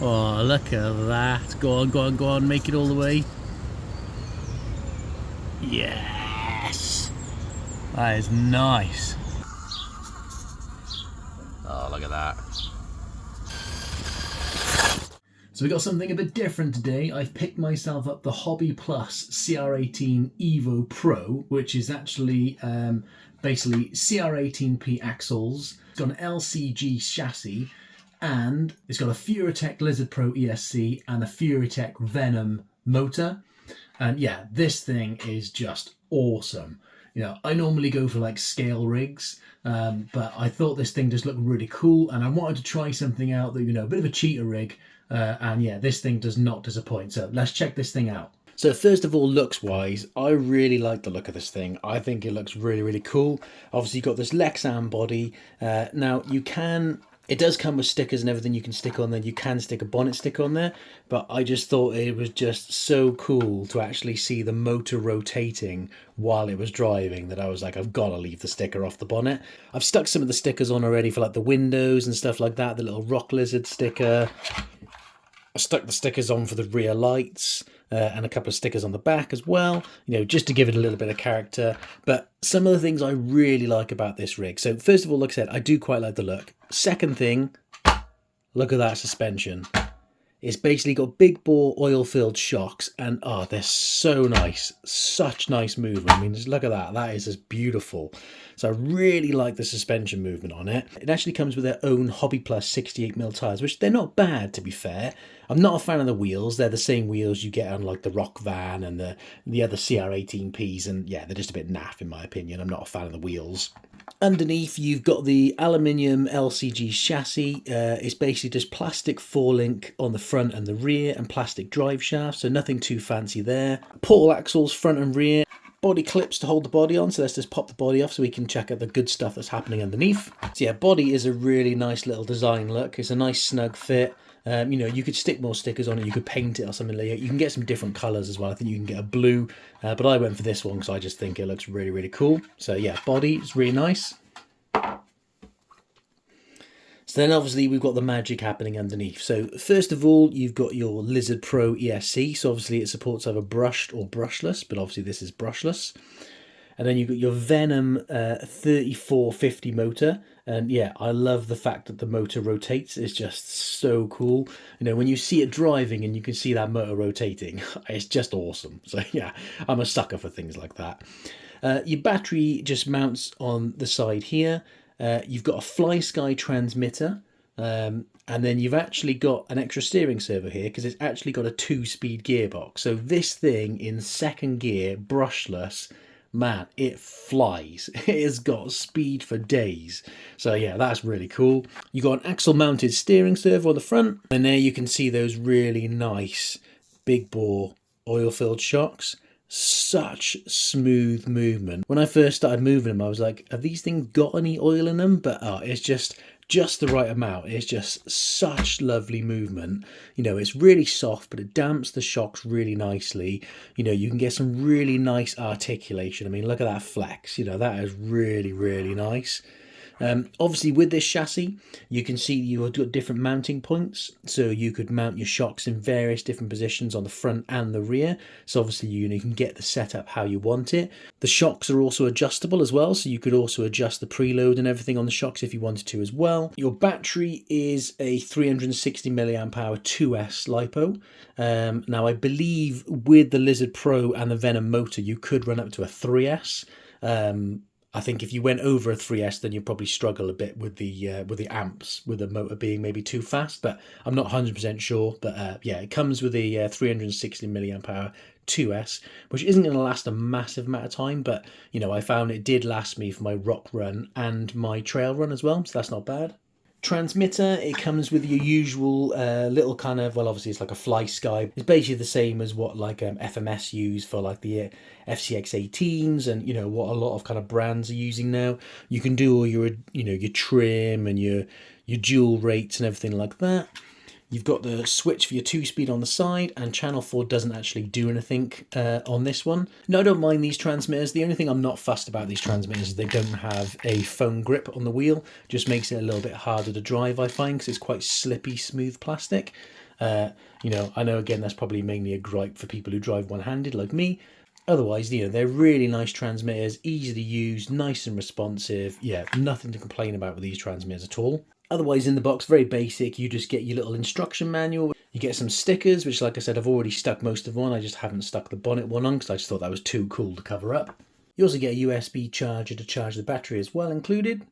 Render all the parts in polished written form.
Oh, look at that. Go on, go on, go on. Make it all the way. Yes. That is nice. Oh, look at that. So we got something a bit different today. I've picked myself up the Hobbyplus CR18 Evo Pro, which is actually basically CR18P axles. It's got an LCG chassis, and it's got a Furitek Lizard Pro ESC and a Furitek Venom motor. And yeah, this thing is just awesome. You know, I normally go for like scale rigs, but I thought this thing just looked really cool, and I wanted to try something out that, you know, a bit of a cheater rig. And yeah, this thing does not disappoint. So let's check this thing out. So first of all, looks wise, I really like the look of this thing. I think it looks really, really cool. Obviously you've got this Lexan body. Now you can, it does come with stickers and everything you can stick on there. You can stick a bonnet sticker on there, but I just thought it was just so cool to actually see the motor rotating while it was driving that I was like, I've got to leave the sticker off the bonnet. I've stuck some of the stickers on already for like the windows and stuff like that, the little rock lizard sticker. I stuck the stickers on for the rear lights and a couple of stickers on the back as well, you know, just to give it a little bit of character. But some of the things I really like about this rig. So first of all, like I said, I do quite like the look. Second thing, look at that suspension. It's basically got big bore oil-filled shocks, and oh, they're so nice. Such nice movement. I mean, just look at that. That is just beautiful. So I really like the suspension movement on it. It actually comes with their own Hobbyplus 68mm tyres, which they're not bad, to be fair. I'm not a fan of the wheels. They're the same wheels you get on like the Rock Van and the other CR18Ps, and yeah, they're just a bit naff in my opinion. I'm not a fan of the wheels. Underneath, you've got the aluminium LCG chassis. It's basically just plastic 4-link on the front and the rear and plastic drive shafts, so nothing too fancy there. Portal axles front and rear. Body clips to hold the body on, so let's just pop the body off so we can check out the good stuff that's happening underneath. So yeah, body is a really nice little design look. It's a nice snug fit. You know, you could stick more stickers on it, you could paint it or something like that. You can get some different colours as well. I think you can get a blue, but I went for this one because I just think it looks really, really cool. So yeah, body is really nice. So then obviously we've got the magic happening underneath. So first of all, you've got your Lizard Pro ESC. So obviously it supports either brushed or brushless, but obviously this is brushless. And then you've got your Venom 3450 motor. And yeah, I love the fact that the motor rotates. It's just so cool. You know, when you see it driving and you can see that motor rotating, it's just awesome. So yeah, I'm a sucker for things like that. Your battery just mounts on the side here. You've got a Fly Sky transmitter. And then you've actually got an extra steering servo here because it's actually got a 2-speed gearbox. So this thing in second gear, brushless, man, it flies. It has got speed for days. So yeah, that's really cool. You got an axle mounted steering servo on the front, and there you can see those really nice big bore oil filled shocks. Such smooth movement. When I first started moving them, I was like, have these things got any oil in them? But it's just the right amount. It's just such lovely movement. You know, it's really soft, but it damps the shocks really nicely. You know, you can get some really nice articulation. I mean, look at that flex. You know, that is really, really nice. Obviously with this chassis, you can see you've got different mounting points, so you could mount your shocks in various different positions on the front and the rear. So obviously you can get the setup how you want it. The shocks are also adjustable as well, so you could also adjust the preload and everything on the shocks if you wanted to as well. Your battery is a 360 mAh 2S LiPo. Now I believe with the Lizard Pro and the Venom motor you could run up to a 3S. I think if you went over a 3S, then you'd probably struggle a bit with the amps, with the motor being maybe too fast. But I'm not 100% sure. But yeah, it comes with a 360 mAh 2S, which isn't going to last a massive amount of time. But you know, I found it did last me for my rock run and my trail run as well, so that's not bad. Transmitter, it comes with your usual little kind of, well, obviously it's like a Fly Sky. It's basically the same as what like FMS use for like the FCX18s, and you know what a lot of kind of brands are using now. You can do all your, you know, your trim and your dual rates and everything like that. You've got the switch for your 2-speed on the side, and channel 4 doesn't actually do anything on this one. No, I don't mind these transmitters. The only thing I'm not fussed about these transmitters is they don't have a foam grip on the wheel. Just makes it a little bit harder to drive, I find, because it's quite slippy, smooth plastic. You know, I know again that's probably mainly a gripe for people who drive one-handed like me. Otherwise, you know, they're really nice transmitters, easy to use, nice and responsive. Yeah, nothing to complain about with these transmitters at all. Otherwise, in the box, very basic. You just get your little instruction manual. You get some stickers, which, like I said, I've already stuck most of on. I just haven't stuck the bonnet one on because I just thought that was too cool to cover up. You also get a USB charger to charge the battery as well included.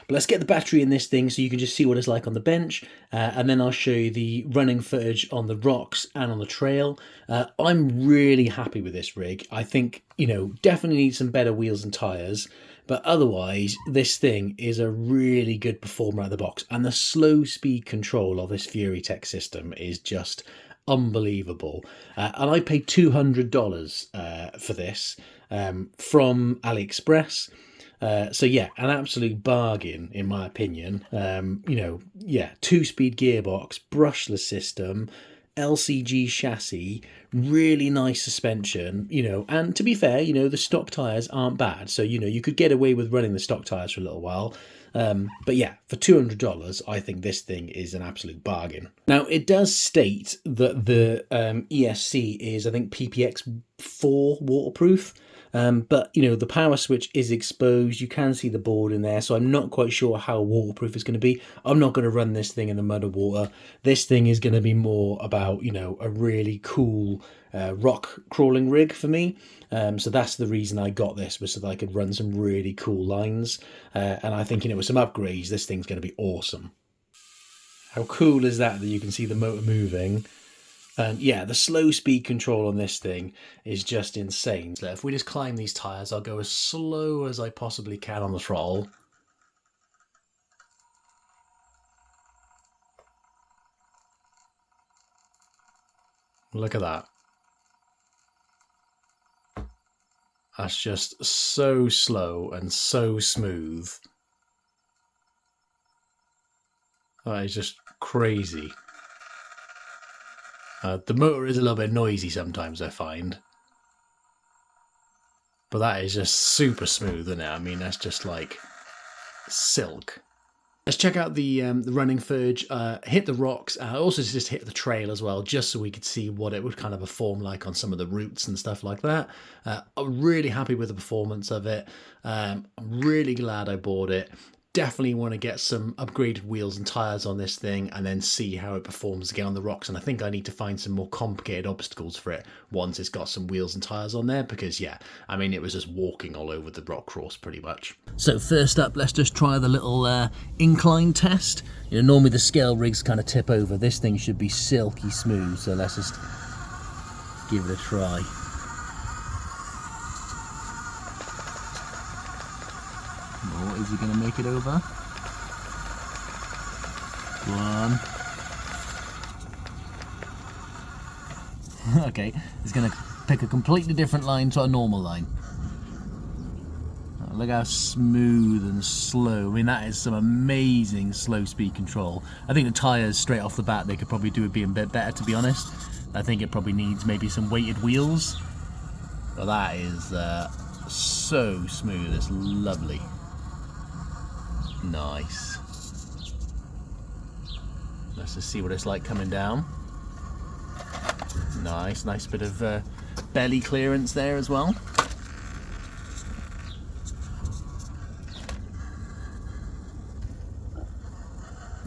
But let's get the battery in this thing so you can just see what it's like on the bench, and then I'll show you the running footage on the rocks and on the trail. I'm really happy with this rig. I think, you know, definitely needs some better wheels and tyres, but otherwise this thing is a really good performer out of the box, and the slow speed control of this Furitek system is just unbelievable. And I paid $200 for this from AliExpress. So yeah, an absolute bargain in my opinion. You know, yeah, 2-speed gearbox, brushless system, LCG chassis, really nice suspension, you know, and to be fair, you know, the stock tyres aren't bad. So, you know, you could get away with running the stock tyres for a little while. But yeah, for $200, I think this thing is an absolute bargain. Now, it does state that the ESC is, I think, PPX4 waterproof. But, you know, the power switch is exposed. You can see the board in there, so I'm not quite sure how waterproof it's going to be. I'm not going to run this thing in the mud or water. This thing is going to be more about, you know, a really cool rock crawling rig for me. So that's the reason I got this, was so that I could run some really cool lines. And I think, you know, with some upgrades, this thing's going to be awesome. How cool is that you can see the motor moving? And yeah, the slow speed control on this thing is just insane. So if we just climb these tyres, I'll go as slow as I possibly can on the throttle. Look at that. That's just so slow and so smooth. That is just crazy. The motor is a little bit noisy sometimes, I find. But that is just super smooth, isn't it? I mean, that's just like silk. Let's check out the running footage. Hit the rocks. Also just hit the trail as well, just so we could see what it would kind of perform like on some of the routes and stuff like that. I'm really happy with the performance of it. I'm really glad I bought it. Definitely want to get some upgraded wheels and tyres on this thing and then see how it performs again on the rocks. And I think I need to find some more complicated obstacles for it once it's got some wheels and tyres on there, because yeah, I mean, it was just walking all over the rock course pretty much. So first up, let's just try the little incline test. You know, normally the scale rigs kind of tip over. This thing should be silky smooth, so let's just give it a try. Oh, is he going to make it over? Go on. Okay, he's going to pick a completely different line to a normal line. Oh, look how smooth and slow. I mean, that is some amazing slow speed control. I think the tyres straight off the bat, they could probably do it being a bit better, to be honest. I think it probably needs maybe some weighted wheels. But that is so smooth, it's lovely. Nice. Let's just see what it's like coming down. Nice bit of belly clearance there as well.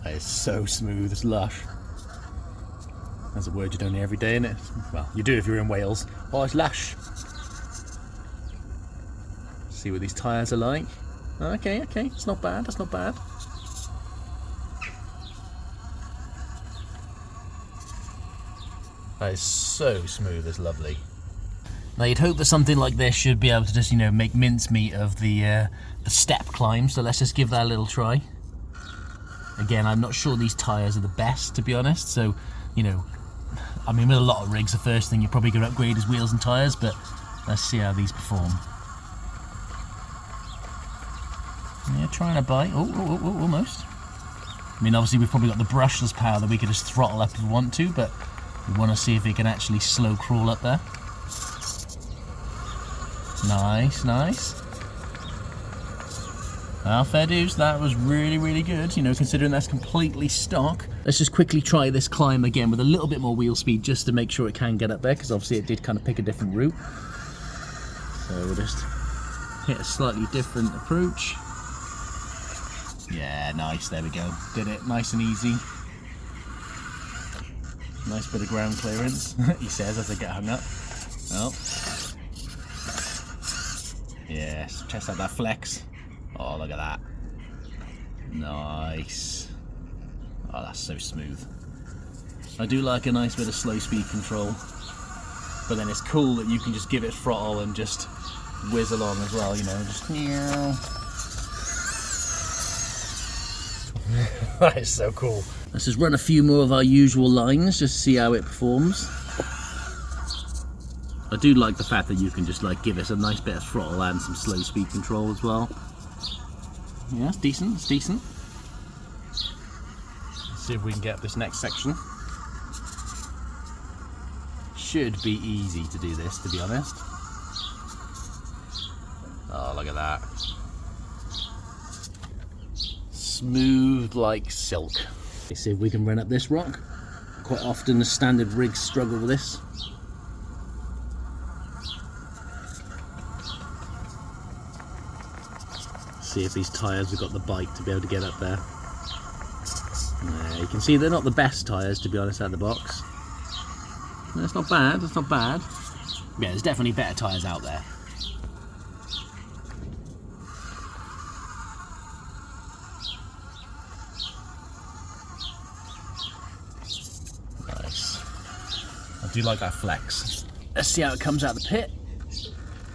That is so smooth, it's lush. That's a word you don't hear every day, isn't it? Well, you do if you're in Wales. Oh, it's lush. See what these tyres are like. Okay, it's not bad, that's not bad. That is so smooth, it's lovely. Now you'd hope that something like this should be able to just, you know, make mincemeat of the step climb, so let's just give that a little try. Again, I'm not sure these tyres are the best, to be honest, so, you know, I mean, with a lot of rigs, the first thing you're probably going to upgrade is wheels and tyres, but let's see how these perform. Yeah, trying to bite. Oh, almost. I mean, obviously we've probably got the brushless power that we could just throttle up if we want to, but we want to see if it can actually slow crawl up there. Nice. Well, fair dues, that was really, really good, you know, considering that's completely stock. Let's just quickly try this climb again with a little bit more wheel speed just to make sure it can get up there, because obviously it did kind of pick a different route. So we'll just hit a slightly different approach. Yeah, nice, there we go. Did it, nice and easy. Nice bit of ground clearance, he says as I get hung up. Oh. Yes, test out that flex. Oh, look at that. Nice. Oh, that's so smooth. I do like a nice bit of slow speed control, but then it's cool that you can just give it throttle and just whiz along as well, you know, just that is so cool. Let's just run a few more of our usual lines just to see how it performs. I do like the fact that you can just like give it a nice bit of throttle and some slow speed control as well. Yeah, it's decent, it's decent. Let's see if we can get up this next section. Should be easy to do this, to be honest. Oh, look at that. Smooth like silk. Let's see if we can run up this rock. Quite often the standard rigs struggle with this. See if these tyres have got the bite to be able to get up there. You can see they're not the best tyres, to be honest, out of the box. That's not bad, that's not bad. Yeah, there's definitely better tyres out there. Nice. I do like that flex. Let's see how it comes out of the pit.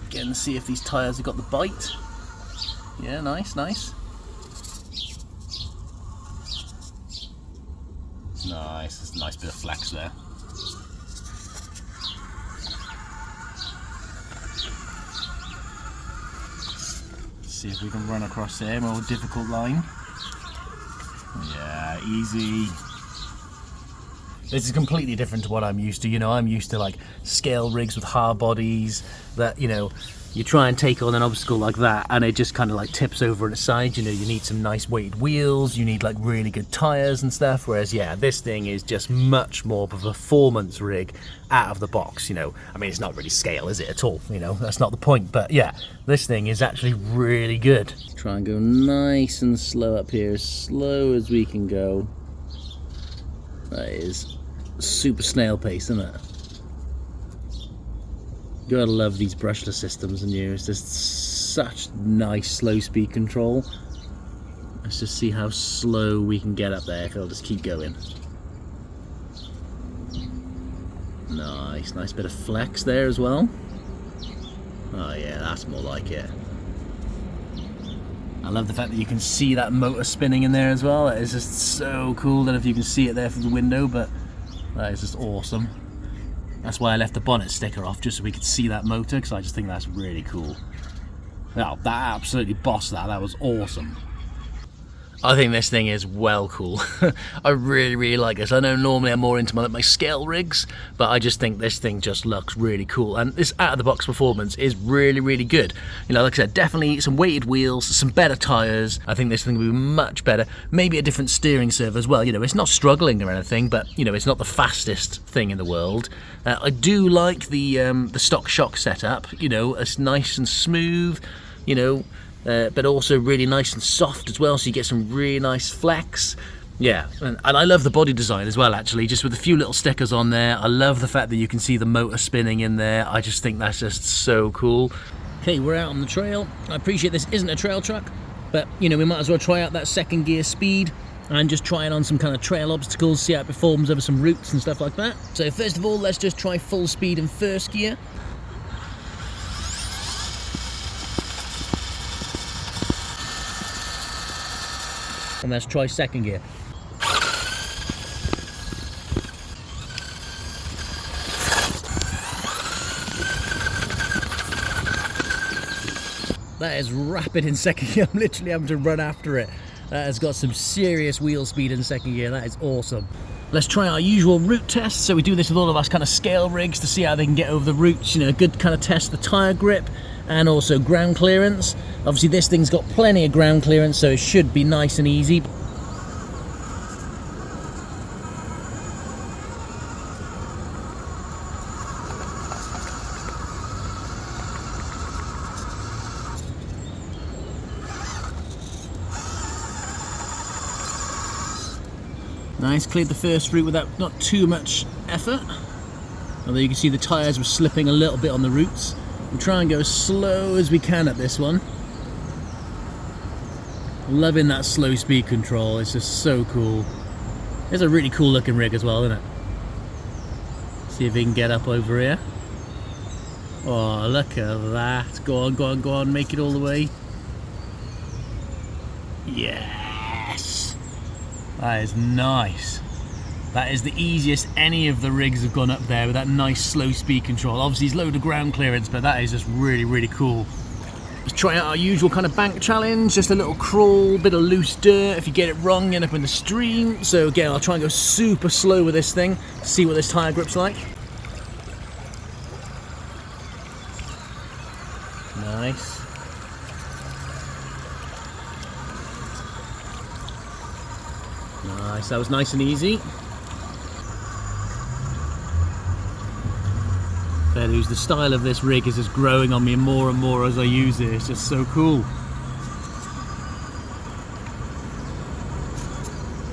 Again, see if these tyres have got the bite. Yeah, nice, nice. Nice, there's a nice bit of flex there. See if we can run across there, more difficult line. Yeah, easy. This is completely different to what I'm used to, you know, I'm used to like scale rigs with hard bodies that, you know, you try and take on an obstacle like that and it just kind of like tips over on its side. You know, you need some nice weighted wheels, you need like really good tires and stuff, whereas yeah, this thing is just much more of a performance rig out of the box, you know. I mean, it's not really scale, is it, at all, you know, that's not the point, but yeah, this thing is actually really good. Try and go nice and slow up here, as slow as we can go. That is super snail pace, isn't it? You gotta love these brushless systems, and it's just such nice slow speed control. Let's just see how slow we can get up there if I'll just keep going. Nice, nice bit of flex there as well. Oh yeah, that's more like it. I love the fact that you can see that motor spinning in there as well. It is just so cool. I don't know if you can see it there through the window, but that is just awesome. That's why I left the bonnet sticker off, just so we could see that motor, because I just think that's really cool. Wow, that absolutely bossed that. That was awesome. I think this thing is well cool. I really, really like this. I know normally I'm more into my scale rigs, but I just think this thing just looks really cool. And this out-of-the-box performance is really, really good. You know, like I said, definitely some weighted wheels, some better tyres. I think this thing will be much better. Maybe a different steering servo as well. You know, it's not struggling or anything, but, you know, it's not the fastest thing in the world. I do like the stock shock setup. You know, it's nice and smooth, you know, but also really nice and soft as well, so you get some really nice flex. Yeah, and I love the body design as well, actually, just with a few little stickers on there. I love the fact that you can see the motor spinning in there. I just think that's just so cool. Okay, we're out on the trail. I appreciate this isn't a trail truck, but, you know, we might as well try out that second gear speed and just try it on some kind of trail obstacles, see how it performs over some routes and stuff like that. So first of all, let's just try full speed in first gear. And let's try second gear. That is rapid in second gear. I'm literally having to run after it. That has got some serious wheel speed in second gear. That is awesome. Let's try our usual route test. So we do this with all of us kind of scale rigs to see how they can get over the routes. You know, a good kind of test the tyre grip. and also ground clearance. Obviously this thing's got plenty of ground clearance, so it should be nice and easy. Nice, cleared the first route without not too much effort. Although you can see the tyres were slipping a little bit on the roots. We'll try and go as slow as we can at this one. Loving that slow speed control, it's just so cool. It's a really cool looking rig as well, isn't it? See if we can get up over here. Oh, look at that. Go on, go on, go on, make it all the way. Yes! That is nice. That is the easiest any of the rigs have gone up there with that nice slow speed control. Obviously it's load of ground clearance, but that is just really, really cool. Let's try out our usual kind of bank challenge, just a little crawl, bit of loose dirt. If you get it wrong, you end up in the stream. So again, I'll try and go super slow with this thing, see what this tyre grip's like. Nice. Nice, that was nice and easy. Fair dues, the style of this rig is just growing on me more and more as I use it. It's just so cool.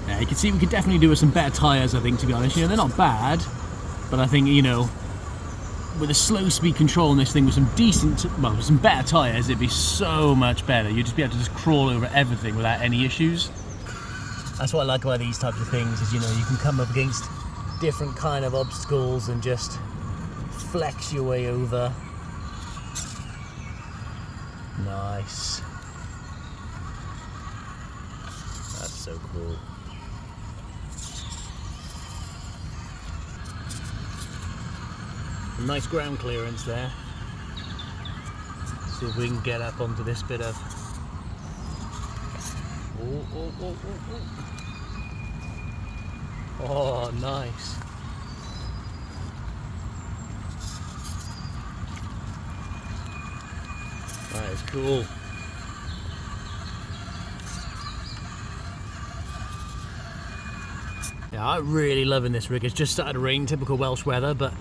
Yeah, you can see we could definitely do with some better tyres, I think, to be honest. You know, they're not bad, but I think, you know, with a slow speed control on this thing with some decent, well, with some better tyres, it'd be so much better. You'd just be able to just crawl over everything without any issues. That's what I like about these types of things, is, you know, you can come up against different kind of obstacles and just flex your way over. Nice. That's so cool. Nice ground clearance there. See if we can get up onto this bit of... Oh, oh, oh, oh, oh. Oh, nice. That is cool. Yeah, I'm really loving this rig. It's just started to rain, typical Welsh weather, but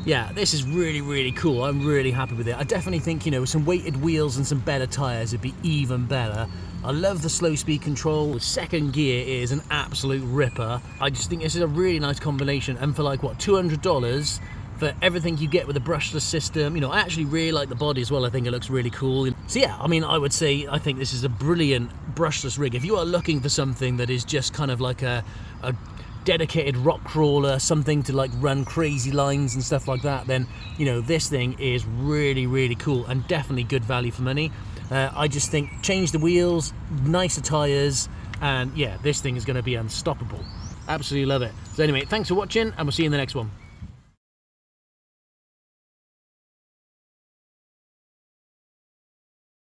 yeah, this is really, really cool. I'm really happy with it. I definitely think, you know, with some weighted wheels and some better tyres, it'd be even better. I love the slow speed control. The second gear is an absolute ripper. I just think this is a really nice combination, and for like, what, $200? For everything you get with a brushless system. You know, I actually really like the body as well. I think it looks really cool. So yeah, I mean, I would say I think this is a brilliant brushless rig. If you are looking for something that is just kind of like a dedicated rock crawler, something to like run crazy lines and stuff like that, then, you know, this thing is really, really cool and definitely good value for money. I just think change the wheels, nicer tyres, and yeah, this thing is going to be unstoppable. Absolutely love it. So anyway, thanks for watching, and we'll see you in the next one.